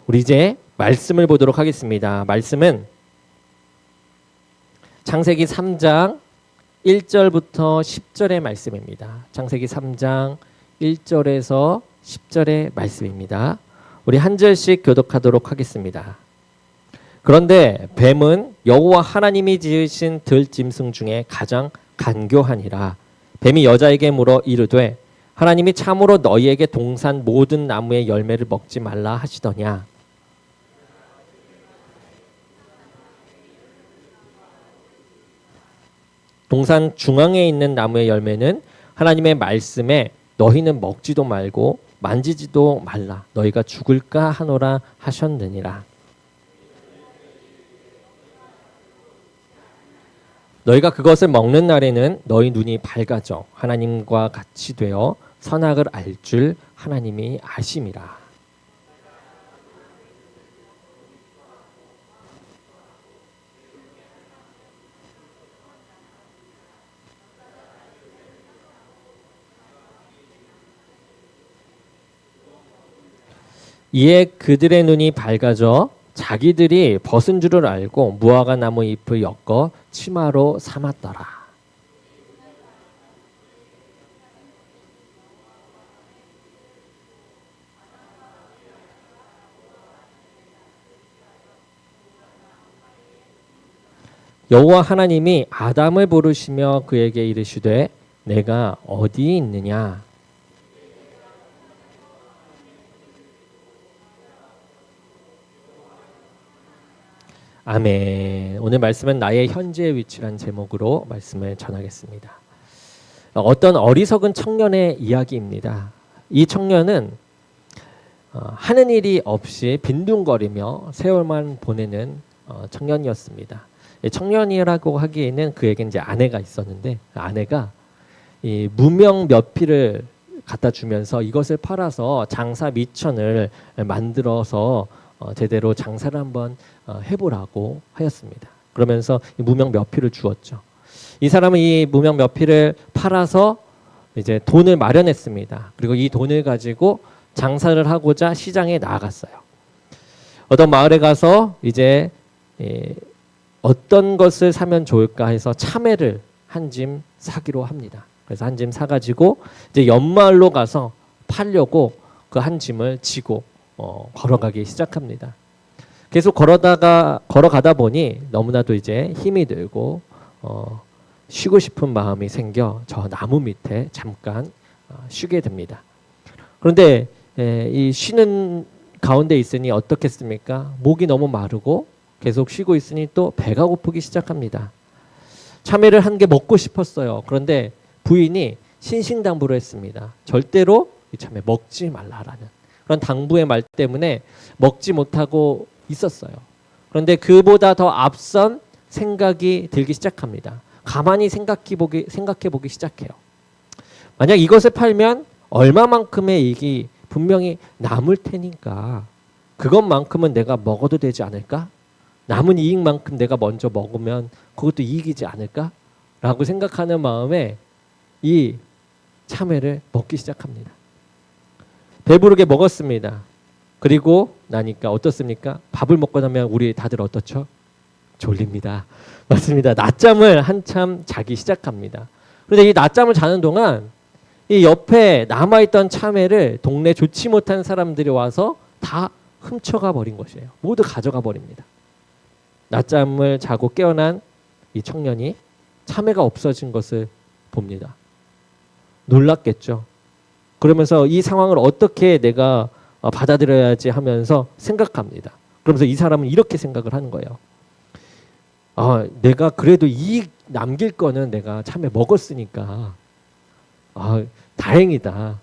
우리 이제 말씀을 보도록 하겠습니다. 말씀은 창세기 3장 1절부터 10절의 말씀입니다. 창세기 3장 1절에서 10절의 말씀입니다. 우리 한 절씩 교독하도록 하겠습니다. 그런데 뱀은 여호와 하나님이 지으신 들짐승 중에 가장 간교하니라. 뱀이 여자에게 물어 이르되 하나님이 참으로 너희에게 동산 모든 나무의 열매를 먹지 말라 하시더냐. 동산 중앙에 있는 나무의 열매는 하나님의 말씀에 너희는 먹지도 말고 만지지도 말라 너희가 죽을까 하노라 하셨느니라. 너희가 그것을 먹는 날에는 너희 눈이 밝아져 하나님과 같이 되어 선악을 알 줄 하나님이 아심이라. 이에 그들의 눈이 밝아져 자기들이 벗은 줄을 알고 무화과 나무 잎을 엮어 치마로 삼았더라. 여호와 하나님이 아담을 부르시며 그에게 이르시되 내가 어디 있느냐. 아멘. 오늘 말씀은 나의 현재의 위치란 제목으로 말씀을 전하겠습니다. 어떤 어리석은 청년의 이야기입니다. 이 청년은 하는 일이 없이 빈둥거리며 세월만 보내는 청년이었습니다. 청년이라고 하기에는 그에게 이제 아내가 있었는데 아내가 이 무명 몇 피를 갖다 주면서 이것을 팔아서 장사 미천을 만들어서 제대로 장사를 한번 해보라고 하였습니다. 그러면서 이 무명 몇 피를 주었죠. 이 사람은 이 무명 몇 피를 팔아서 이제 돈을 마련했습니다. 그리고 이 돈을 가지고 장사를 하고자 시장에 나아갔어요. 어떤 마을에 가서 이제 어떤 것을 사면 좋을까 해서 참외를 한 짐 사기로 합니다. 그래서 한 짐 사가지고 이제 연마을로 가서 팔려고 그 한 짐을 지고 걸어가기 시작합니다. 계속 걸어가다 보니 너무나도 이제 힘이 들고 쉬고 싶은 마음이 생겨 저 나무 밑에 잠깐 쉬게 됩니다. 그런데 이 쉬는 가운데 있으니 어떻겠습니까? 목이 너무 마르고 계속 쉬고 있으니 또 배가 고프기 시작합니다. 참외를 한 개 먹고 싶었어요. 그런데 부인이 신신당부를 했습니다. 절대로 이 참외 먹지 말라라는 그런 당부의 말 때문에 먹지 못하고 있었어요. 그런데 그보다 더 앞선 생각이 들기 시작합니다. 가만히 생각해 보기 시작해요. 만약 이것을 팔면 얼마만큼의 이익이 분명히 남을 테니까 그것만큼은 내가 먹어도 되지 않을까? 남은 이익만큼 내가 먼저 먹으면 그것도 이익이지 않을까? 라고 생각하는 마음에 이 참외를 먹기 시작합니다. 배부르게 먹었습니다. 그리고 나니까 어떻습니까? 밥을 먹고 나면 우리 다들 어떻죠? 졸립니다. 맞습니다. 낮잠을 한참 자기 시작합니다. 그런데 이 낮잠을 자는 동안 이 옆에 남아있던 참외를 동네 좋지 못한 사람들이 와서 다 훔쳐가 버린 것이에요. 모두 가져가 버립니다. 낮잠을 자고 깨어난 이 청년이 참외가 없어진 것을 봅니다. 놀랐겠죠. 그러면서 이 상황을 어떻게 내가 받아들여야지 하면서 생각합니다. 그러면서 이 사람은 이렇게 생각을 하는 거예요. 내가 그래도 이익 남길 거는 내가 참외 먹었으니까 다행이다.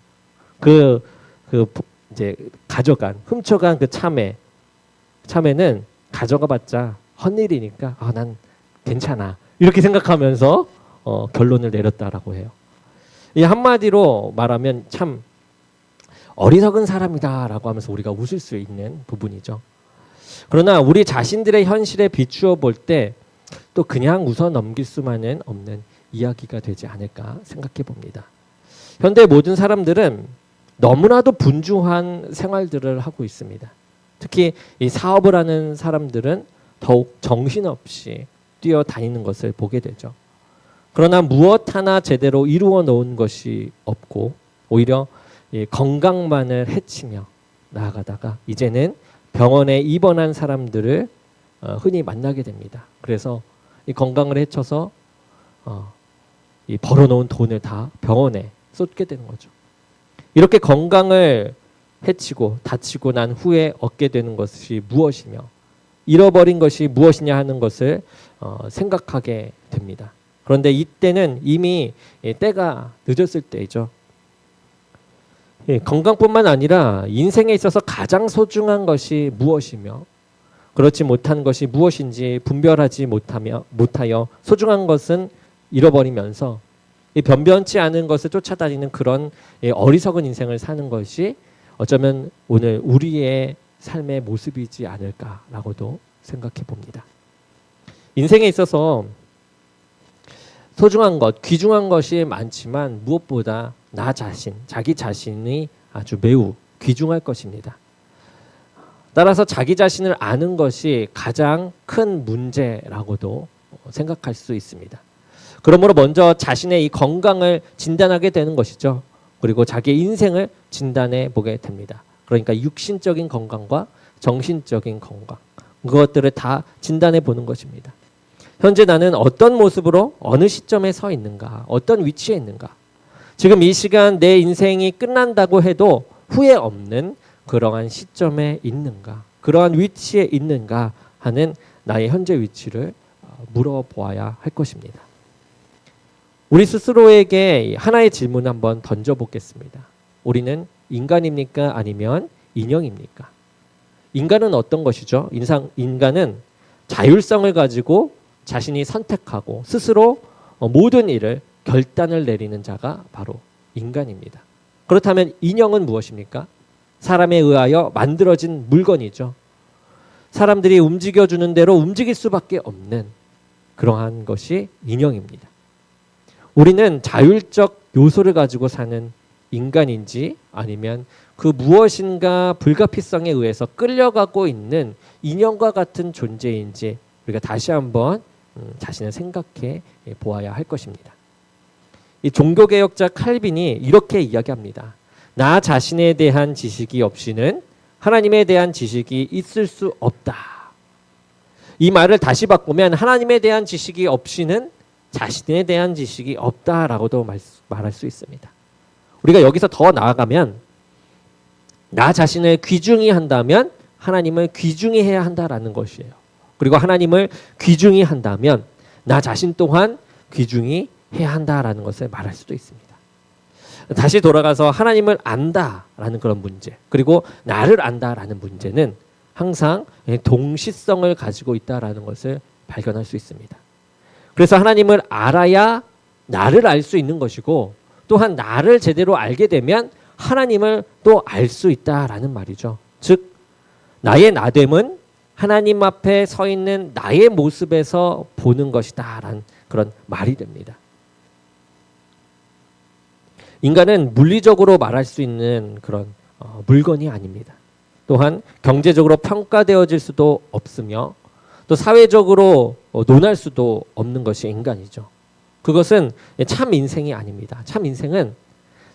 이제 훔쳐간 그 참외는 가져가봤자 헛일이니까 난 괜찮아. 이렇게 생각하면서 결론을 내렸다라고 해요. 이 한마디로 말하면 참 어리석은 사람이다라고 하면서 우리가 웃을 수 있는 부분이죠. 그러나 우리 자신들의 현실에 비추어 볼 때 또 그냥 웃어 넘길 수만은 없는 이야기가 되지 않을까 생각해 봅니다. 현대 모든 사람들은 너무나도 분주한 생활들을 하고 있습니다. 특히 이 사업을 하는 사람들은 더욱 정신없이 뛰어다니는 것을 보게 되죠. 그러나 무엇 하나 제대로 이루어 놓은 것이 없고 오히려 이 건강만을 해치며 나아가다가 이제는 병원에 입원한 사람들을 흔히 만나게 됩니다. 그래서 이 건강을 해쳐서 이 벌어놓은 돈을 다 병원에 쏟게 되는 거죠. 이렇게 건강을 해치고 다치고 난 후에 얻게 되는 것이 무엇이며 잃어버린 것이 무엇이냐 하는 것을 생각하게 됩니다. 그런데 이때는 이미 때가 늦었을 때이죠. 건강뿐만 아니라 인생에 있어서 가장 소중한 것이 무엇이며 그렇지 못한 것이 무엇인지 분별하지 못하여 소중한 것은 잃어버리면서 변변치 않은 것을 쫓아다니는 그런 어리석은 인생을 사는 것이 어쩌면 오늘 우리의 삶의 모습이지 않을까라고도 생각해 봅니다. 인생에 있어서 소중한 것, 귀중한 것이 많지만 무엇보다 나 자신, 자기 자신이 아주 매우 귀중할 것입니다. 따라서 자기 자신을 아는 것이 가장 큰 문제라고도 생각할 수 있습니다. 그러므로 먼저 자신의 이 건강을 진단하게 되는 것이죠. 그리고 자기의 인생을 진단해 보게 됩니다. 그러니까 육신적인 건강과 정신적인 건강, 그것들을 다 진단해 보는 것입니다. 현재 나는 어떤 모습으로 어느 시점에 서 있는가, 어떤 위치에 있는가, 지금 이 시간 내 인생이 끝난다고 해도 후회 없는 그러한 시점에 있는가, 그러한 위치에 있는가 하는 나의 현재 위치를 물어보아야 할 것입니다. 우리 스스로에게 하나의 질문을 한번 던져보겠습니다. 우리는 인간입니까? 아니면 인형입니까? 인간은 어떤 것이죠? 인간은 자율성을 가지고 자신이 선택하고 스스로 모든 일을 결단을 내리는 자가 바로 인간입니다. 그렇다면 인형은 무엇입니까? 사람에 의하여 만들어진 물건이죠. 사람들이 움직여주는 대로 움직일 수밖에 없는 그러한 것이 인형입니다. 우리는 자율적 요소를 가지고 사는 인간인지 아니면 그 무엇인가 불가피성에 의해서 끌려가고 있는 인형과 같은 존재인지 우리가 다시 한번 자신을 생각해 보아야 할 것입니다. 이 종교개혁자 칼빈이 이렇게 이야기합니다. 나 자신에 대한 지식이 없이는 하나님에 대한 지식이 있을 수 없다. 이 말을 다시 바꾸면 하나님에 대한 지식이 없이는 자신에 대한 지식이 없다라고도 말할 수 있습니다. 우리가 여기서 더 나아가면 나 자신을 귀중히 한다면 하나님을 귀중히 해야 한다라는 것이에요. 그리고 하나님을 귀중히 한다면 나 자신 또한 귀중히 해야 한다라는 것을 말할 수도 있습니다. 다시 돌아가서 하나님을 안다라는 그런 문제, 그리고 나를 안다라는 문제는 항상 동시성을 가지고 있다라는 것을 발견할 수 있습니다. 그래서 하나님을 알아야 나를 알 수 있는 것이고 또한 나를 제대로 알게 되면 하나님을 또 알 수 있다라는 말이죠. 즉 나의 나됨은 하나님 앞에 서 있는 나의 모습에서 보는 것이다 라는 그런 말이 됩니다. 인간은 물리적으로 말할 수 있는 그런 물건이 아닙니다. 또한 경제적으로 평가되어질 수도 없으며 또 사회적으로 논할 수도 없는 것이 인간이죠. 그것은 참 인생이 아닙니다. 참 인생은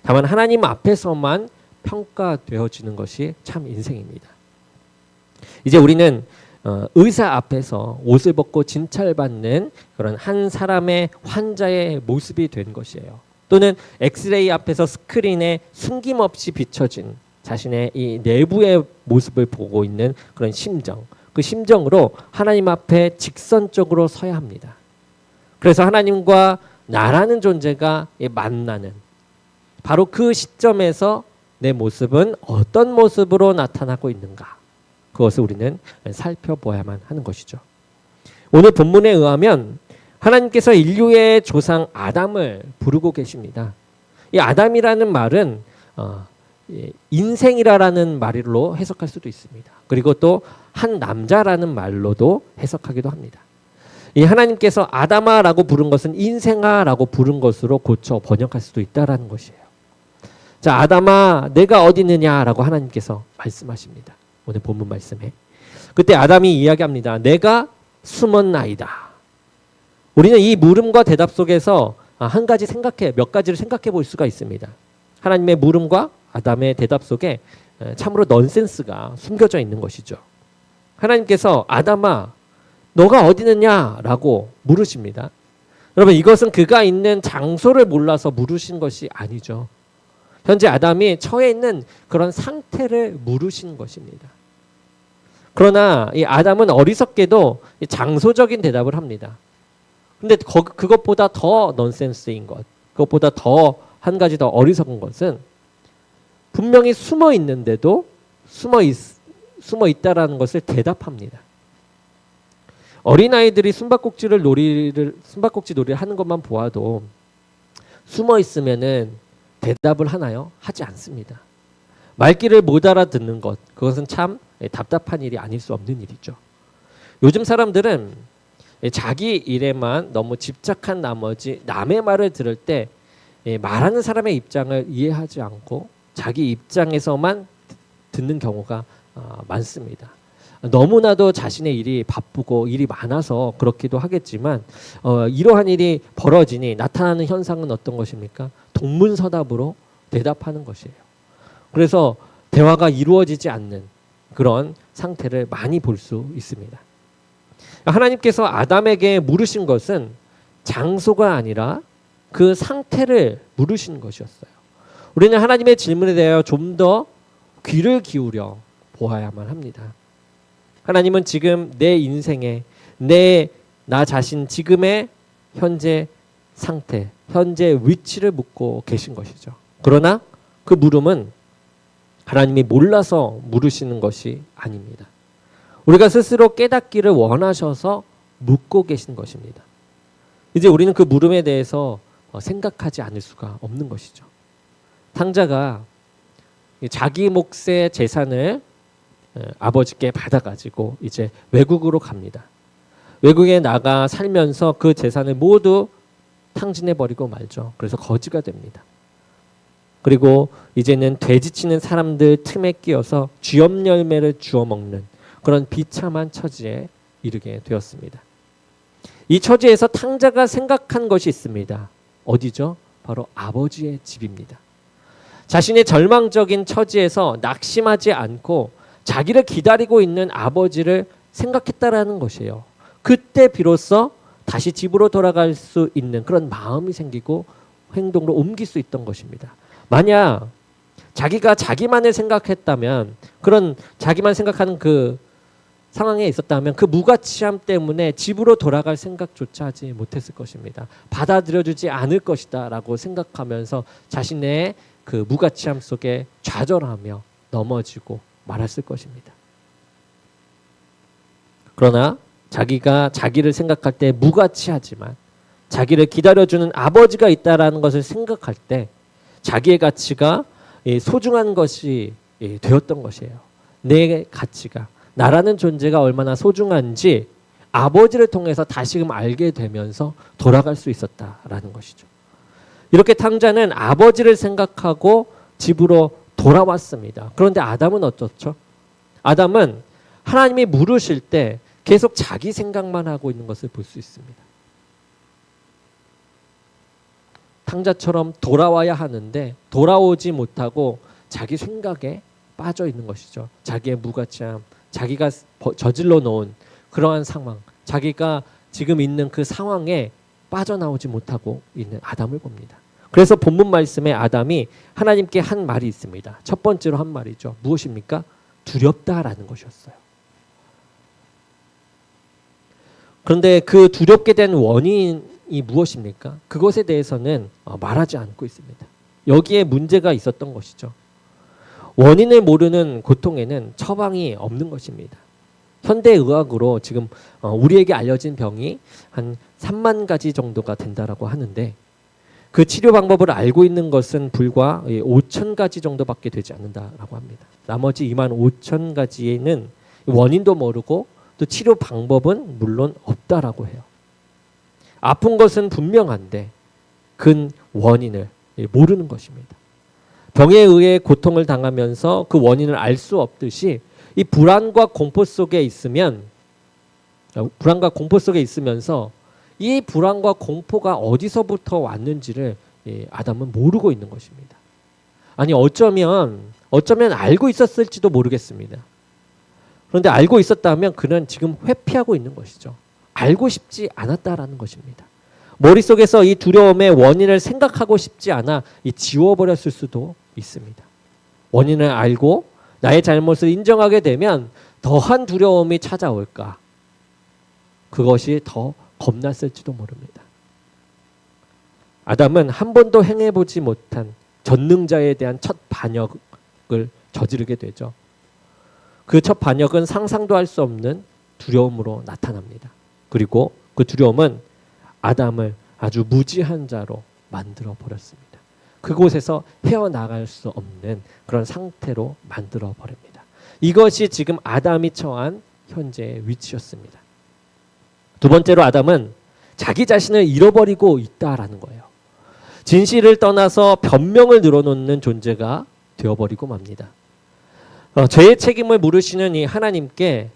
다만 하나님 앞에서만 평가되어지는 것이 참 인생입니다. 이제 우리는 의사 앞에서 옷을 벗고 진찰받는 그런 한 사람의 환자의 모습이 된 것이에요. 또는 엑스레이 앞에서 스크린에 숨김없이 비춰진 자신의 이 내부의 모습을 보고 있는 그런 심정, 그 심정으로 하나님 앞에 직선적으로 서야 합니다. 그래서 하나님과 나라는 존재가 만나는 바로 그 시점에서 내 모습은 어떤 모습으로 나타나고 있는가, 그것을 우리는 살펴봐야만 하는 것이죠. 오늘 본문에 의하면 하나님께서 인류의 조상 아담을 부르고 계십니다. 이 아담이라는 말은 인생이라는 말로 해석할 수도 있습니다. 그리고 또 한 남자라는 말로도 해석하기도 합니다. 이 하나님께서 아담아라고 부른 것은 인생아라고 부른 것으로 고쳐 번역할 수도 있다라는 것이에요. 자, 아담아, 내가 어디 있느냐라고 하나님께서 말씀하십니다. 오늘 본문 말씀에. 그때 아담이 이야기합니다. 내가 숨었나이다. 우리는 이 물음과 대답 속에서 한 가지 몇 가지를 생각해 볼 수가 있습니다. 하나님의 물음과 아담의 대답 속에 참으로 넌센스가 숨겨져 있는 것이죠. 하나님께서 아담아 너가 어디 있느냐라고 물으십니다. 여러분 이것은 그가 있는 장소를 몰라서 물으신 것이 아니죠. 현재 아담이 처해 있는 그런 상태를 물으신 것입니다. 그러나 이 아담은 어리석게도 장소적인 대답을 합니다. 근데 그것보다 더 넌센스인 것, 그것보다 더 한 가지 더 어리석은 것은 분명히 숨어 있는데도 숨어 있다라는 것을 대답합니다. 어린아이들이 숨바꼭질 놀이를 하는 것만 보아도 숨어 있으면은 대답을 하나요? 하지 않습니다. 말귀를 못 알아듣는 것, 그것은 참 답답한 일이 아닐 수 없는 일이죠. 요즘 사람들은 자기 일에만 너무 집착한 나머지 남의 말을 들을 때 말하는 사람의 입장을 이해하지 않고 자기 입장에서만 듣는 경우가 많습니다. 너무나도 자신의 일이 바쁘고 일이 많아서 그렇기도 하겠지만 이러한 일이 벌어지니 나타나는 현상은 어떤 것입니까? 동문서답으로 대답하는 것이에요. 그래서 대화가 이루어지지 않는 그런 상태를 많이 볼 수 있습니다. 하나님께서 아담에게 물으신 것은 장소가 아니라 그 상태를 물으신 것이었어요. 우리는 하나님의 질문에 대하여 좀 더 귀를 기울여 보아야만 합니다. 하나님은 지금 내 인생에 나 자신 지금의 현재 상태, 현재 위치를 묻고 계신 것이죠. 그러나 그 물음은 하나님이 몰라서 물으시는 것이 아닙니다. 우리가 스스로 깨닫기를 원하셔서 묻고 계신 것입니다. 이제 우리는 그 물음에 대해서 생각하지 않을 수가 없는 것이죠. 탕자가 자기 몫의 재산을 아버지께 받아가지고 이제 외국으로 갑니다. 외국에 나가 살면서 그 재산을 모두 탕진해버리고 말죠. 그래서 거지가 됩니다. 그리고 이제는 돼지치는 사람들 틈에 끼어서 쥐염 열매를 주워 먹는 그런 비참한 처지에 이르게 되었습니다. 이 처지에서 탕자가 생각한 것이 있습니다. 어디죠? 바로 아버지의 집입니다. 자신의 절망적인 처지에서 낙심하지 않고 자기를 기다리고 있는 아버지를 생각했다라는 것이에요. 그때 비로소 다시 집으로 돌아갈 수 있는 그런 마음이 생기고 행동으로 옮길 수 있던 것입니다. 만약 자기가 자기만을 생각했다면, 그런 자기만 생각하는 그 상황에 있었다면 그 무가치함 때문에 집으로 돌아갈 생각조차 하지 못했을 것입니다. 받아들여주지 않을 것이다 라고 생각하면서 자신의 그 무가치함 속에 좌절하며 넘어지고 말았을 것입니다. 그러나 자기가 자기를 생각할 때 무가치하지만 자기를 기다려주는 아버지가 있다라는 것을 생각할 때 자기의 가치가 소중한 것이 되었던 것이에요. 내 가치가, 나라는 존재가 얼마나 소중한지 아버지를 통해서 다시금 알게 되면서 돌아갈 수 있었다라는 것이죠. 이렇게 탕자는 아버지를 생각하고 집으로 돌아왔습니다. 그런데 아담은 어떻죠? 아담은 하나님이 물으실 때 계속 자기 생각만 하고 있는 것을 볼 수 있습니다. 탕자처럼 돌아와야 하는데 돌아오지 못하고 자기 생각에 빠져 있는 것이죠. 자기의 무가치함, 자기가 저질러 놓은 그러한 상황, 자기가 지금 있는 그 상황에 빠져나오지 못하고 있는 아담을 봅니다. 그래서 본문 말씀에 아담이 하나님께 한 말이 있습니다. 첫 번째로 한 말이죠. 무엇입니까? 두렵다라는 것이었어요. 그런데 그 두렵게 된 원인이 무엇입니까? 그것에 대해서는 말하지 않고 있습니다. 여기에 문제가 있었던 것이죠. 원인을 모르는 고통에는 처방이 없는 것입니다. 현대의학으로 지금 우리에게 알려진 병이 한 3만 가지 정도가 된다라고 하는데 그 치료 방법을 알고 있는 것은 불과 5천 가지 정도밖에 되지 않는다라고 합니다. 나머지 2만 5천 가지에는 원인도 모르고 또 치료 방법은 물론 없다라고 해요. 아픈 것은 분명한데 근 원인을 모르는 것입니다. 병에 의해 고통을 당하면서 그 원인을 알 수 없듯이 이 불안과 공포 속에 있으면서 이 불안과 공포가 어디서부터 왔는지를 아담은 모르고 있는 것입니다. 아니 어쩌면 알고 있었을지도 모르겠습니다. 그런데 알고 있었다면 그는 지금 회피하고 있는 것이죠. 알고 싶지 않았다라는 것입니다. 머릿속에서 이 두려움의 원인을 생각하고 싶지 않아 지워버렸을 수도 있습니다. 원인을 알고 나의 잘못을 인정하게 되면 더한 두려움이 찾아올까? 그것이 더 겁났을지도 모릅니다. 아담은 한 번도 행해보지 못한 전능자에 대한 첫 반역을 저지르게 되죠. 그 첫 반역은 상상도 할 수 없는 두려움으로 나타납니다. 그리고 그 두려움은 아담을 아주 무지한 자로 만들어 버렸습니다. 그곳에서 헤어나갈 수 없는 그런 상태로 만들어 버립니다. 이것이 지금 아담이 처한 현재의 위치였습니다. 두 번째로 아담은 자기 자신을 잃어버리고 있다라는 거예요. 진실을 떠나서 변명을 늘어놓는 존재가 되어버리고 맙니다. 죄의 책임을 물으시는 이 하나님께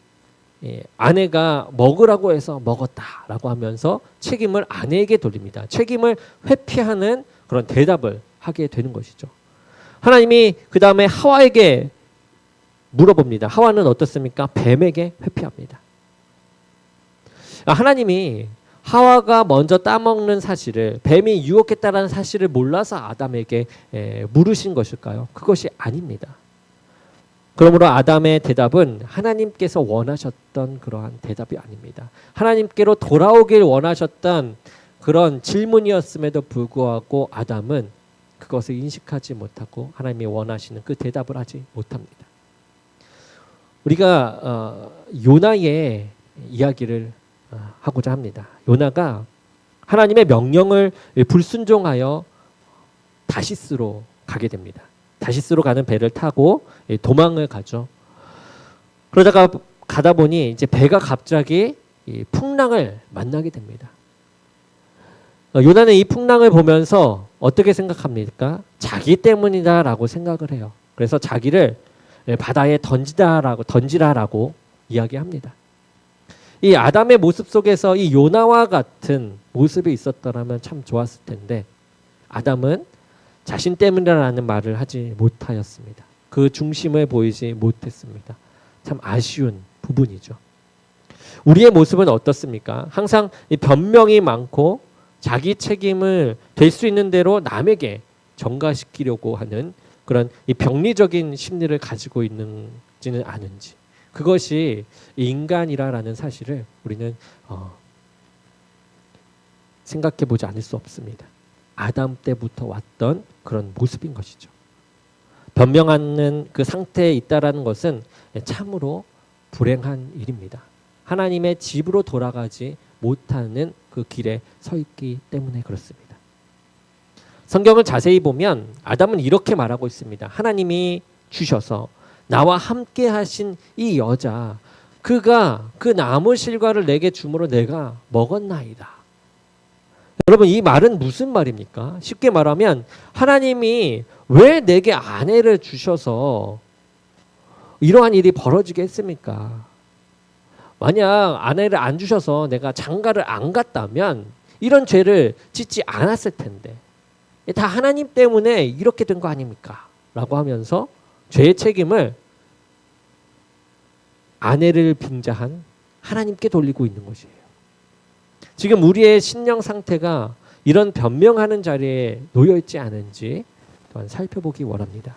아내가 먹으라고 해서 먹었다라고 하면서 책임을 아내에게 돌립니다. 책임을 회피하는 그런 대답을 하게 되는 것이죠. 하나님이 그 다음에 하와에게 물어봅니다. 하와는 어떻습니까? 뱀에게 회피합니다. 하나님이 하와가 먼저 따먹는 사실을, 뱀이 유혹했다라는 사실을 몰라서 아담에게 물으신 것일까요? 그것이 아닙니다. 그러므로 아담의 대답은 하나님께서 원하셨던 그러한 대답이 아닙니다. 하나님께로 돌아오길 원하셨던 그런 질문이었음에도 불구하고 아담은 그것을 인식하지 못하고 하나님이 원하시는 그 대답을 하지 못합니다. 우리가 요나의 이야기를 하고자 합니다. 요나가 하나님의 명령을 불순종하여 다시스로 가게 됩니다. 다시스로 가는 배를 타고 도망을 가죠. 그러다가 가다 보니 이제 배가 갑자기 풍랑을 만나게 됩니다. 요나는 이 풍랑을 보면서 어떻게 생각합니까? 자기 때문이다라고 생각을 해요. 그래서 자기를 바다에 던지라라고 이야기합니다. 이 아담의 모습 속에서 이 요나와 같은 모습이 있었더라면 참 좋았을 텐데 아담은 자신 때문이라는 말을 하지 못하였습니다. 그 중심을 보이지 못했습니다. 참 아쉬운 부분이죠. 우리의 모습은 어떻습니까? 항상 이 변명이 많고 자기 책임을 될 수 있는 대로 남에게 전가시키려고 하는 그런 이 병리적인 심리를 가지고 있는지는 아는지, 그것이 인간이라는 사실을 우리는 생각해 보지 않을 수 없습니다. 아담 때부터 왔던 그런 모습인 것이죠. 변명하는 그 상태에 있다라는 것은 참으로 불행한 일입니다. 하나님의 집으로 돌아가지 못하는 그 길에 서 있기 때문에 그렇습니다. 성경을 자세히 보면 아담은 이렇게 말하고 있습니다. 하나님이 주셔서 나와 함께 하신 이 여자, 그가 그 나무 실과를 내게 주므로 내가 먹었나이다. 여러분, 이 말은 무슨 말입니까? 쉽게 말하면 하나님이 왜 내게 아내를 주셔서 이러한 일이 벌어지게 했습니까? 만약 아내를 안 주셔서 내가 장가를 안 갔다면 이런 죄를 짓지 않았을 텐데 다 하나님 때문에 이렇게 된 거 아닙니까? 라고 하면서 죄의 책임을 아내를 빙자한 하나님께 돌리고 있는 것이에요. 지금 우리의 신령 상태가 이런 변명하는 자리에 놓여 있지 않은지 또한 살펴보기 원합니다.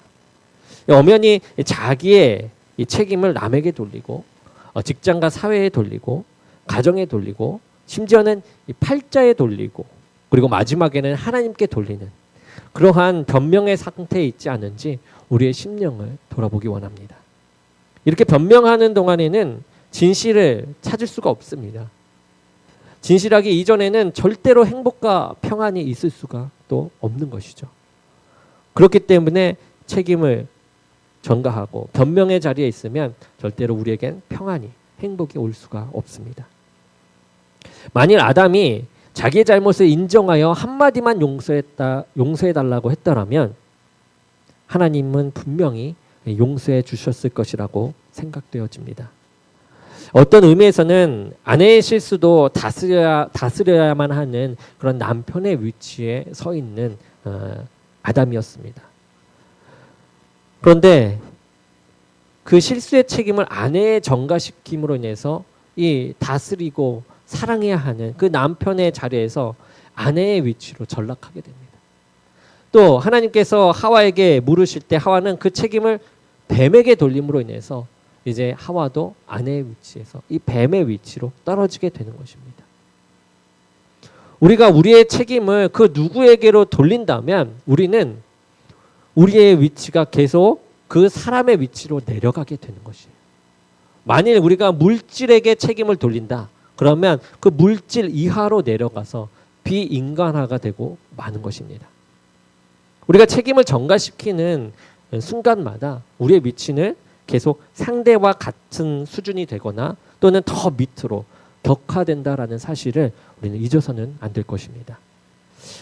엄연히 자기의 이 책임을 남에게 돌리고 직장과 사회에 돌리고 가정에 돌리고 심지어는 이 팔자에 돌리고 그리고 마지막에는 하나님께 돌리는 그러한 변명의 상태에 있지 않은지 우리의 심령을 돌아보기 원합니다. 이렇게 변명하는 동안에는 진실을 찾을 수가 없습니다. 진실하기 이전에는 절대로 행복과 평안이 있을 수가 또 없는 것이죠. 그렇기 때문에 책임을 전가하고 변명의 자리에 있으면 절대로 우리에겐 평안이, 행복이 올 수가 없습니다. 만일 아담이 자기의 잘못을 인정하여 한마디만 용서해달라고 했더라면 하나님은 분명히 용서해 주셨을 것이라고 생각되어집니다. 어떤 의미에서는 아내의 실수도 다스려야만 하는 그런 남편의 위치에 서 있는 아담이었습니다. 그런데 그 실수의 책임을 아내에 전가시킴으로 인해서 이 다스리고 사랑해야 하는 그 남편의 자리에서 아내의 위치로 전락하게 됩니다. 또 하나님께서 하와에게 물으실 때 하와는 그 책임을 뱀에게 돌림으로 인해서 이제 하와도 아내의 위치에서 이 뱀의 위치로 떨어지게 되는 것입니다. 우리가 우리의 책임을 그 누구에게로 돌린다면 우리는 우리의 위치가 계속 그 사람의 위치로 내려가게 되는 것이에요. 만일 우리가 물질에게 책임을 돌린다. 그러면 그 물질 이하로 내려가서 비인간화가 되고 마는 것입니다. 우리가 책임을 전가시키는 순간마다 우리의 위치는 계속 상대와 같은 수준이 되거나 또는 더 밑으로 격화된다라는 사실을 우리는 잊어서는 안 될 것입니다.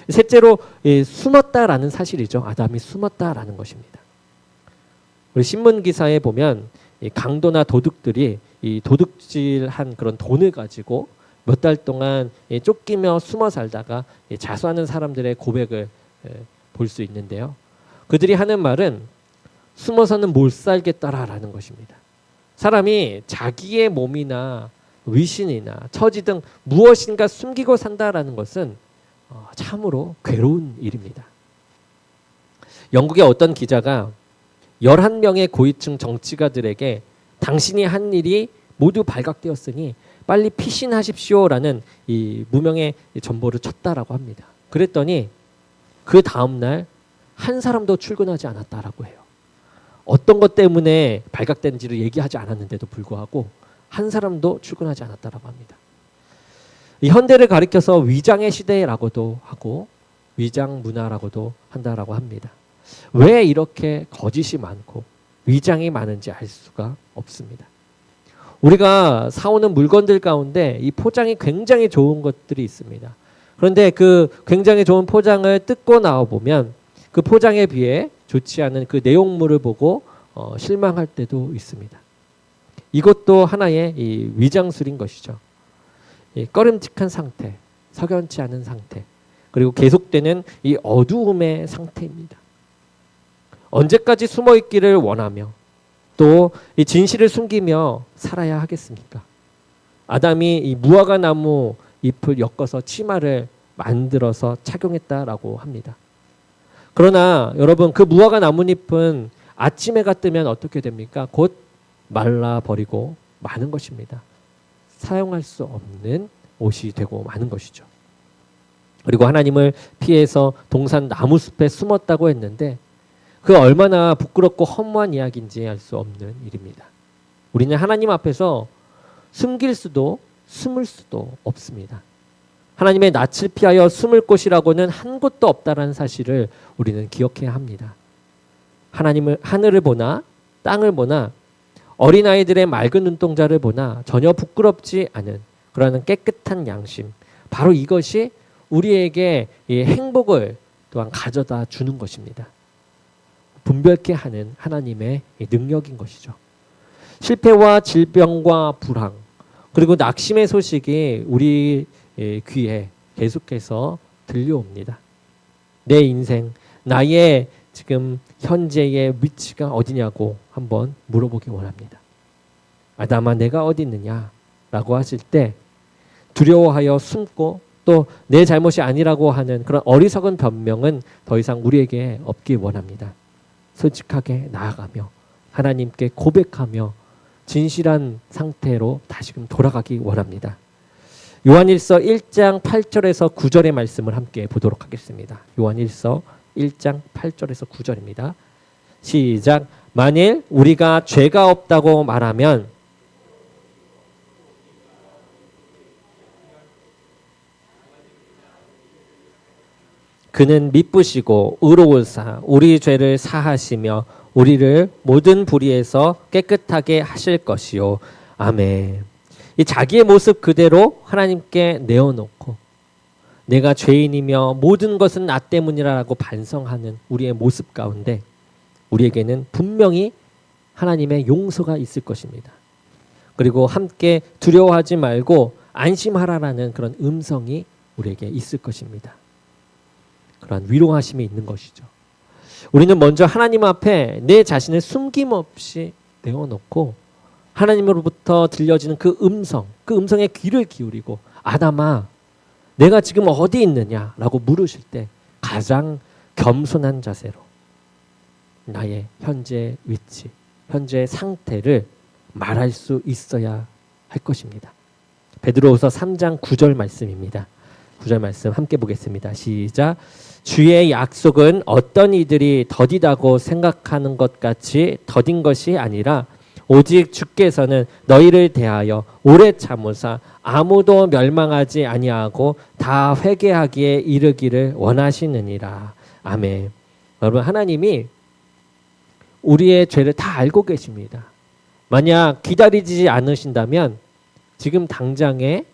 셋째로 숨었다라는 사실이죠. 아담이 숨었다라는 것입니다. 우리 신문 기사에 보면 강도나 도둑들이 이 도둑질한 그런 돈을 가지고 몇 달 동안 쫓기며 숨어 살다가 자수하는 사람들의 고백을 볼 수 있는데요. 그들이 하는 말은 숨어서는 못 살겠다라는 것입니다. 사람이 자기의 몸이나 위신이나 처지 등 무엇인가 숨기고 산다라는 것은 참으로 괴로운 일입니다. 영국의 어떤 기자가 11명의 고위층 정치가들에게 당신이 한 일이 모두 발각되었으니 빨리 피신하십시오라는 이 무명의 전보를 쳤다라고 합니다. 그랬더니 그 다음날 한 사람도 출근하지 않았다라고 해요. 어떤 것 때문에 발각된지를 얘기하지 않았는데도 불구하고 한 사람도 출근하지 않았다라고 합니다. 이 현대를 가리켜서 위장의 시대라고도 하고 위장 문화라고도 한다라고 합니다. 왜 이렇게 거짓이 많고 위장이 많은지 알 수가 없습니다. 우리가 사오는 물건들 가운데 이 포장이 굉장히 좋은 것들이 있습니다. 그런데 그 굉장히 좋은 포장을 뜯고 나와 보면 그 포장에 비해 좋지 않은 그 내용물을 보고 실망할 때도 있습니다. 이것도 하나의 이 위장술인 것이죠. 이 꺼림칙한 상태, 석연치 않은 상태, 그리고 계속되는 이 어두움의 상태입니다. 언제까지 숨어 있기를 원하며 또 이 진실을 숨기며 살아야 하겠습니까? 아담이 이 무화과 나무 잎을 엮어서 치마를 만들어서 착용했다라고 합니다. 그러나 여러분 그 무화과 나뭇잎은 아침 해가 뜨면 어떻게 됩니까? 곧 말라버리고 마는 것입니다. 사용할 수 없는 옷이 되고 마는 것이죠. 그리고 하나님을 피해서 동산 나무숲에 숨었다고 했는데 그 얼마나 부끄럽고 허무한 이야기인지 알 수 없는 일입니다. 우리는 하나님 앞에서 숨길 수도 숨을 수도 없습니다. 하나님의 낯을 피하여 숨을 곳이라고는 한 곳도 없다는 사실을 우리는 기억해야 합니다. 하나님을 하늘을 보나 땅을 보나 어린아이들의 맑은 눈동자를 보나 전혀 부끄럽지 않은 그러한 깨끗한 양심, 바로 이것이 우리에게 이 행복을 또한 가져다 주는 것입니다. 분별케 하는 하나님의 능력인 것이죠. 실패와 질병과 불황 그리고 낙심의 소식이 우리 귀에 계속해서 들려옵니다. 내 인생, 나의 지금 현재의 위치가 어디냐고 한번 물어보기 원합니다. 아담아 내가 어디 있느냐라고 하실 때 두려워하여 숨고 또 내 잘못이 아니라고 하는 그런 어리석은 변명은 더 이상 우리에게 없기 원합니다. 솔직하게 나아가며 하나님께 고백하며 진실한 상태로 다시금 돌아가기 원합니다. 요한일서 1장 8절에서 9절의 말씀을 함께 보도록 하겠습니다. 요한일서 1장 8절에서 9절입니다. 시작. 만일 우리가 죄가 없다고 말하면 그는 미쁘시고 의로우사 우리 죄를 사하시며 우리를 모든 불의에서 깨끗하게 하실 것이요. 아멘. 이 자기의 모습 그대로 하나님께 내어놓고 내가 죄인이며 모든 것은 나 때문이라고 반성하는 우리의 모습 가운데 우리에게는 분명히 하나님의 용서가 있을 것입니다. 그리고 함께 두려워하지 말고 안심하라라는 그런 음성이 우리에게 있을 것입니다. 그러한 위로하심이 있는 것이죠. 우리는 먼저 하나님 앞에 내 자신을 숨김없이 내어놓고 하나님으로부터 들려지는 그 음성에 귀를 기울이고 아담아 내가 지금 어디 있느냐라고 물으실 때 가장 겸손한 자세로 나의 현재 위치, 현재 상태를 말할 수 있어야 할 것입니다. 베드로후서 3장 9절 말씀입니다. 9절 말씀 함께 보겠습니다. 시작. 주의 약속은 어떤 이들이 더디다고 생각하는 것 같이 더딘 것이 아니라 오직 주께서는 너희를 대하여 오래 참으사 아무도 멸망하지 아니하고 다 회개하기에 이르기를 원하시느니라. 아멘. 여러분 하나님이 우리의 죄를 다 알고 계십니다. 만약 기다리지 않으신다면 지금 당장에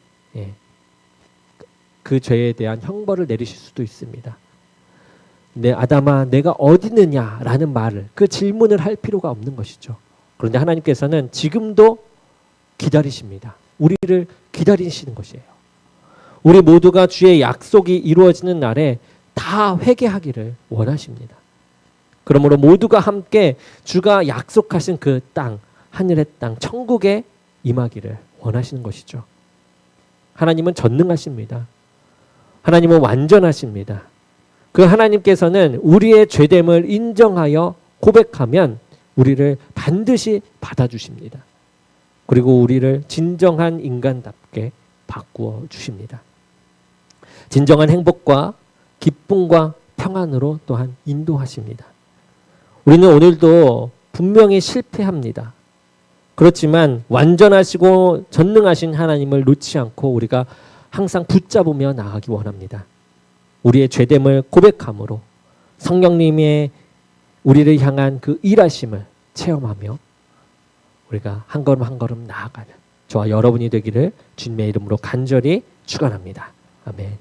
그 죄에 대한 형벌을 내리실 수도 있습니다. 네, 아담아 내가 어디 있느냐라는 말을 그 질문을 할 필요가 없는 것이죠. 그런데 하나님께서는 지금도 기다리십니다. 우리를 기다리시는 것이에요. 우리 모두가 주의 약속이 이루어지는 날에 다 회개하기를 원하십니다. 그러므로 모두가 함께 주가 약속하신 그 땅, 하늘의 땅, 천국에 임하기를 원하시는 것이죠. 하나님은 전능하십니다. 하나님은 완전하십니다. 그 하나님께서는 우리의 죄됨을 인정하여 고백하면 우리를 반드시 받아주십니다. 그리고 우리를 진정한 인간답게 바꾸어 주십니다. 진정한 행복과 기쁨과 평안으로 또한 인도하십니다. 우리는 오늘도 분명히 실패합니다. 그렇지만 완전하시고 전능하신 하나님을 놓지 않고 우리가 항상 붙잡으며 나아가기 원합니다. 우리의 죄됨을 고백함으로 성령님의 우리를 향한 그 일하심을 체험하며 우리가 한 걸음 한 걸음 나아가는 저와 여러분이 되기를 주님의 이름으로 간절히 축원합니다. 아멘.